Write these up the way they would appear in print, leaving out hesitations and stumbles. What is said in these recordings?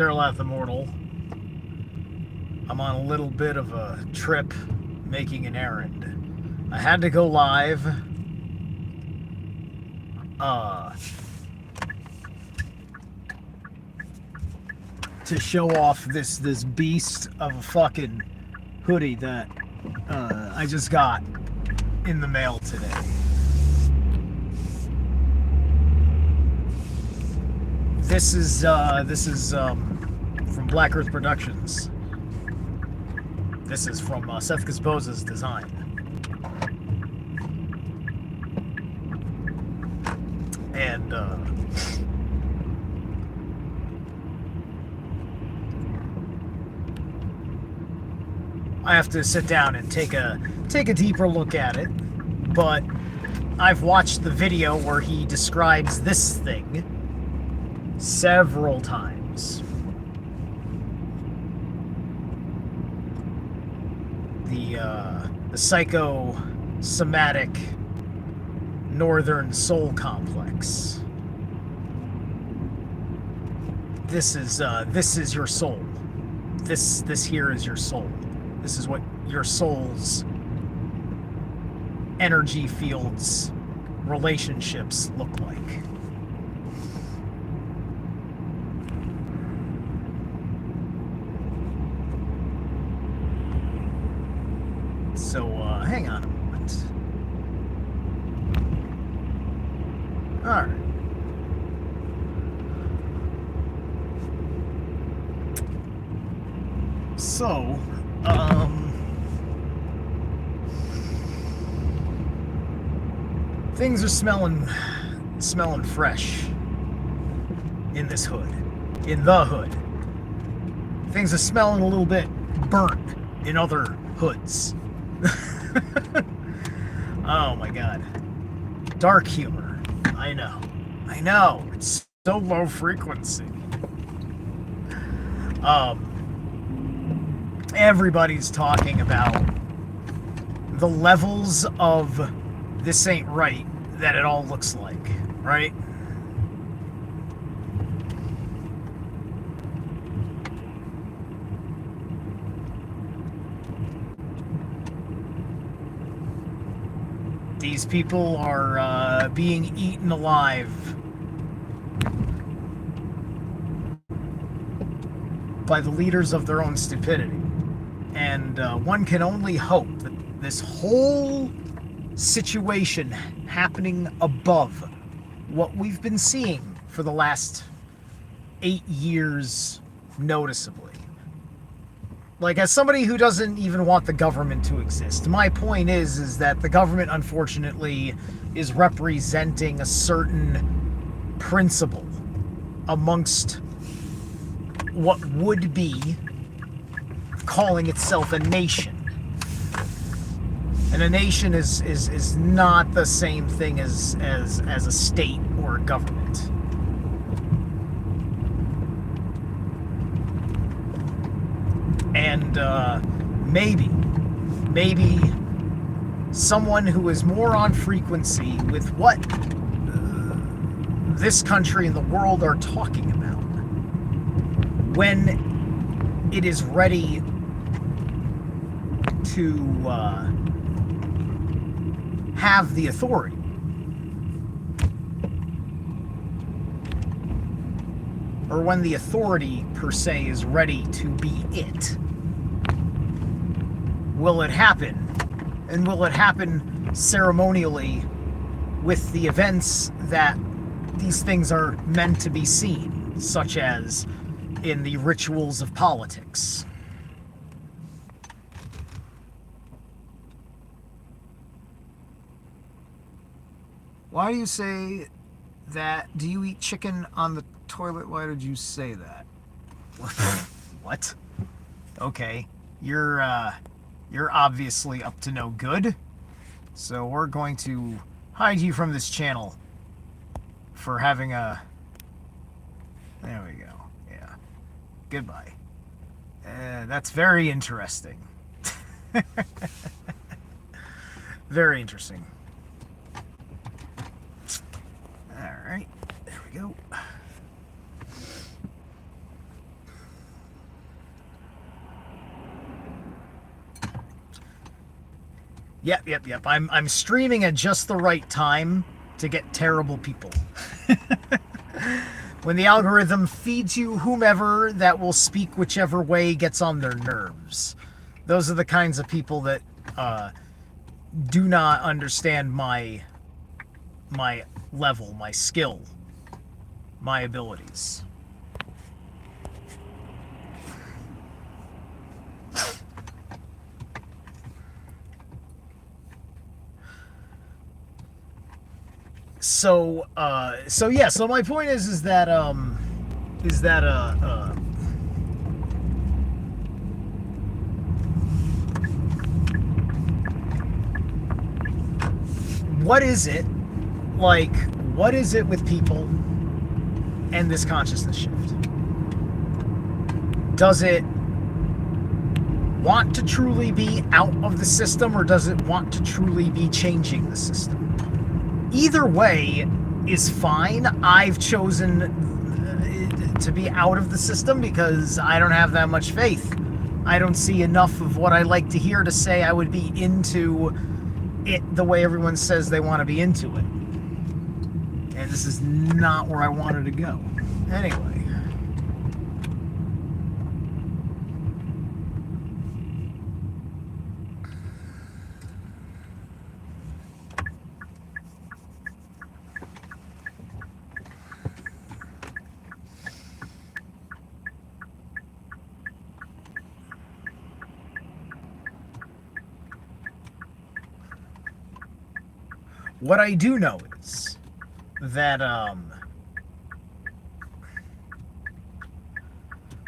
Zerlath Immortal. I'm on a little bit of a trip making an errand. I had to go live. Uh, to show off this beast of a fucking hoodie that I just got in the mail today. This is from Black Earth Productions. This is from Seth Gazboza's design. And I have to sit down and take a deeper look at it. But I've watched the video where he describes this thing several times. The psychosomatic northern soul complex. This is your soul. This here is your soul. This is what your soul's energy fields, relationships look like. So, hang on a moment. Alright. So, things are smelling fresh in this hood. In the hood. Things are smelling a little bit burnt in other hoods. Oh my god. Dark humor. I know. It's so low frequency. Everybody's talking about the levels of this ain't right that it all looks like, right? These people are being eaten alive by the leaders of their own stupidity. And one can only hope that this whole situation happening above what we've been seeing for the last 8 years noticeably. Like, as somebody who doesn't even want the government to exist, my point is that the government, unfortunately, is representing a certain principle amongst what would be calling itself a nation. And a nation is not the same thing as a state or a government. And maybe someone who is more on frequency with what this country and the world are talking about, when it is ready to have the authority, or when the authority per se is ready to be it. Will it happen? And will it happen ceremonially with the events that these things are meant to be seen, such as in the rituals of politics? Why do you say that? Do you eat chicken on the toilet? Why did you say that? What? Okay, you're obviously up to no good. So we're going to hide you from this channel for having a... There we go. Yeah. Goodbye. That's very interesting. Very interesting. Alright. There we go. Yep. I'm streaming at just the right time to get terrible people. When the algorithm feeds you whomever that will speak whichever way gets on their nerves. Those are the kinds of people that do not understand my level, my skill, my abilities. So yeah, so my point is that what is it like, what is it with people and this consciousness shift? Does it want to truly be out of the system, or does it want to truly be changing the system? Either way is fine. I've chosen to be out of the system because I don't have that much faith. I don't see enough of what I like to hear to say I would be into it the way everyone says they want to be into it. And this is not where I wanted to go. Anyway. What I do know is that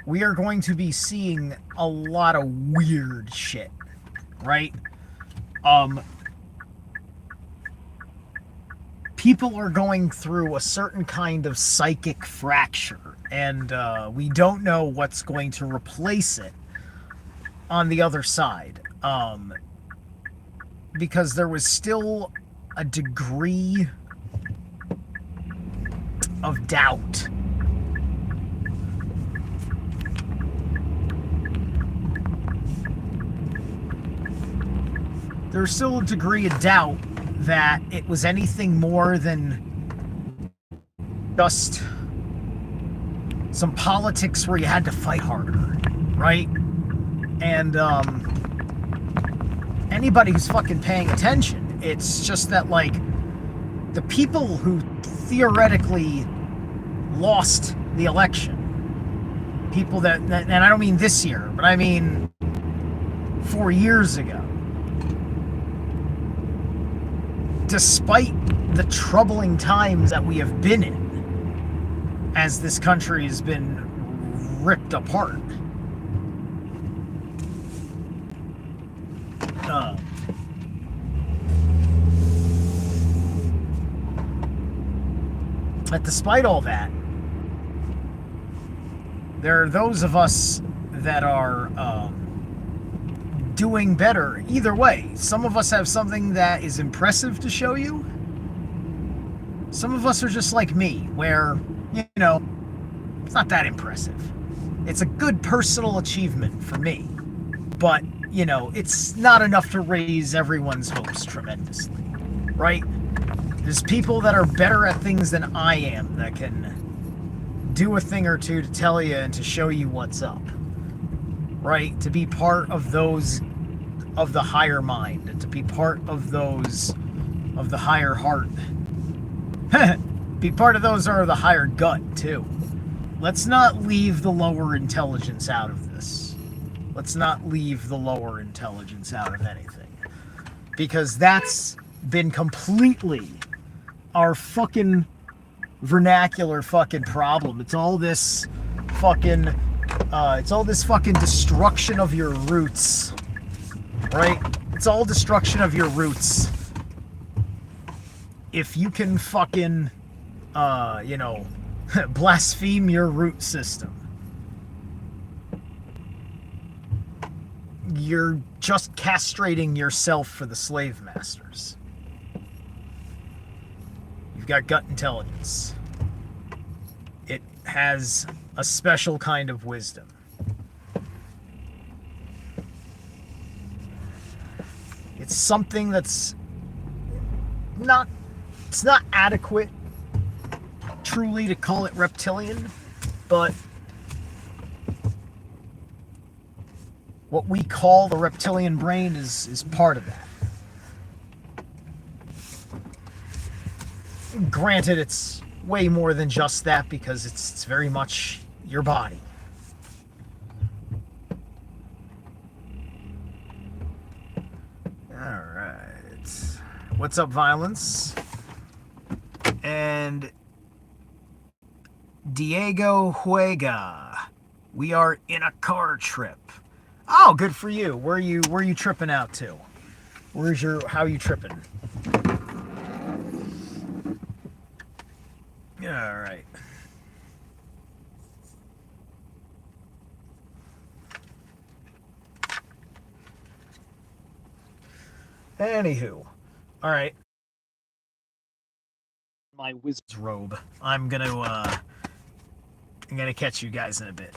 we are going to be seeing a lot of weird shit, right? People are going through a certain kind of psychic fracture, and we don't know what's going to replace it on the other side, because there was still a degree of doubt. There's still a degree of doubt that it was anything more than just some politics where you had to fight harder, right? And anybody who's fucking paying attention, it's just that, like, the people who theoretically lost the election, people that, and I don't mean this year, but I mean 4 years ago, despite the troubling times that we have been in as this country has been ripped apart, but despite all that, there are those of us that are doing better either way. Some of us have something that is impressive to show you. Some of us are just like me, where, you know, it's not that impressive. It's a good personal achievement for me, but, you know, it's not enough to raise everyone's hopes tremendously, right? There's people that are better at things than I am that can do a thing or two to tell you and to show you what's up, right? To be part of those of the higher mind, and to be part of those of the higher heart. Be part of those are the higher gut too. Let's not leave the lower intelligence out of this. Let's not leave the lower intelligence out of anything, because that's been completely our fucking vernacular fucking problem. It's all this fucking destruction of your roots, right? It's all destruction of your roots. If you can fucking blaspheme your root system, you're just castrating yourself for the slave masters. You've got gut intelligence. It has a special kind of wisdom. It's something that's not, it's not adequate truly to call it reptilian, but what we call the reptilian brain is part of that. Granted, it's way more than just that because it's very much your body. Alright. What's up, Violence? And Diego Huega. We are in a car trip. Oh, good for you. Where are you tripping out to? How are you tripping? Alright. Anywho. Alright. My wizard's robe. I'm gonna catch you guys in a bit.